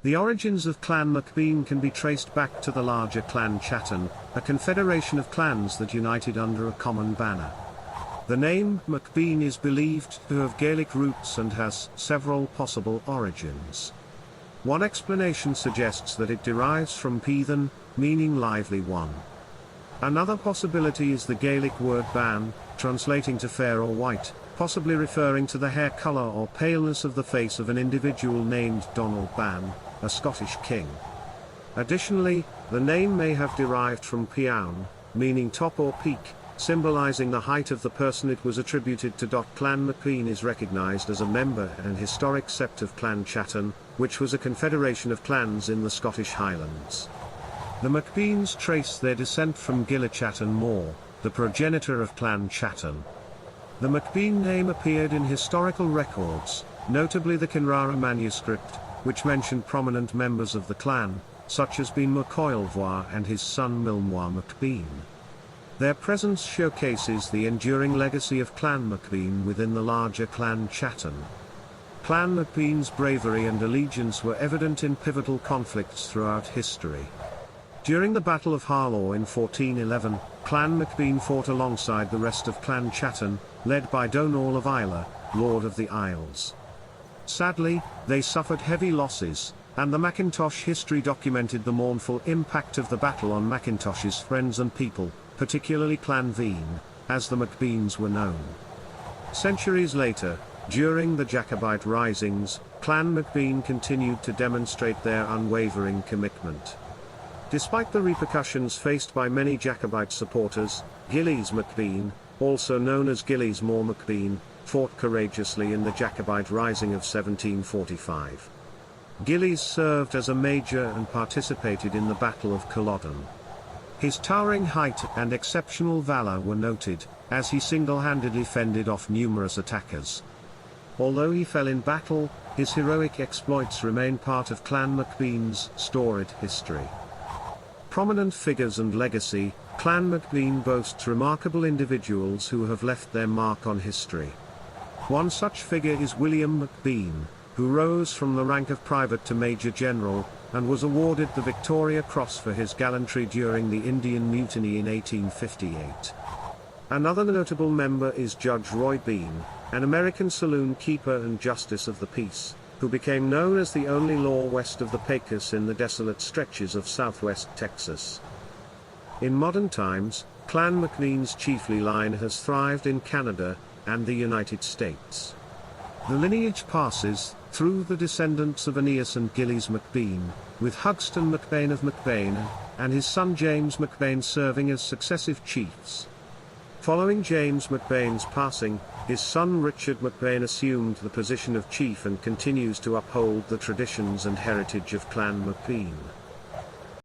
The origins of Clan McBean can be traced back to the larger Clan Chattan, a confederation of clans that united under a common banner. The name McBean is believed to have Gaelic roots and has several possible origins. One explanation suggests that it derives from bheathain, meaning lively one. Another possibility is the Gaelic word Beann, translating to fair or white, possibly referring to the hair colour or paleness of the face of an individual named Donald Bàn, a Scottish king. Additionally, the name may have derived from peaun, meaning top or peak, symbolizing the height of the person it was attributed to. Clan McBean is recognized as a member and historic sept of Clan Chattan, which was a confederation of clans in the Scottish Highlands. The McBeans trace their descent from Gillichattan Mor, the progenitor of Clan Chattan. The McBean name appeared in historical records, notably the Kinrara manuscript, which mentioned prominent members of the clan, such as Bean McCoil voir and his son Milmoir McBean. Their presence showcases the enduring legacy of Clan McBean within the larger Clan Chattan. Clan McBean's bravery and allegiance were evident in pivotal conflicts throughout history. During the Battle of Harlaw in 1411, Clan McBean fought alongside the rest of Clan Chattan, led by Donald of Islay, Lord of the Isles. Sadly, they suffered heavy losses, and the Macintosh history documented the mournful impact of the battle on Macintosh's friends and people, particularly Clan Bean, as the McBeans were known. Centuries later, during the Jacobite risings, Clan McBean continued to demonstrate their unwavering commitment. Despite the repercussions faced by many Jacobite supporters, Gillies McBean, also known as Milmoir McBean, fought courageously in the Jacobite Rising of 1745. Gillies served as a major and participated in the Battle of Culloden. His towering height and exceptional valor were noted, as he single-handedly fended off numerous attackers. Although he fell in battle, his heroic exploits remain part of Clan McBean's storied history. Prominent figures and legacy, Clan McBean boasts remarkable individuals who have left their mark on history. One such figure is William McBean, who rose from the rank of private to major general, and was awarded the Victoria Cross for his gallantry during the Indian Mutiny in 1858. Another notable member is Judge Roy Bean, an American saloon keeper and justice of the peace, who became known as the only law west of the Pecos in the desolate stretches of southwest Texas. In modern times, Clan McBean's chiefly line has thrived in Canada and the United States. The lineage passes through the descendants of Aeneas and Gillies McBean, with Hugston McBean of McBean and his son James McBean serving as successive chiefs. Following James McBean's passing, his son Richard McBean assumed the position of chief and continues to uphold the traditions and heritage of Clan McBean.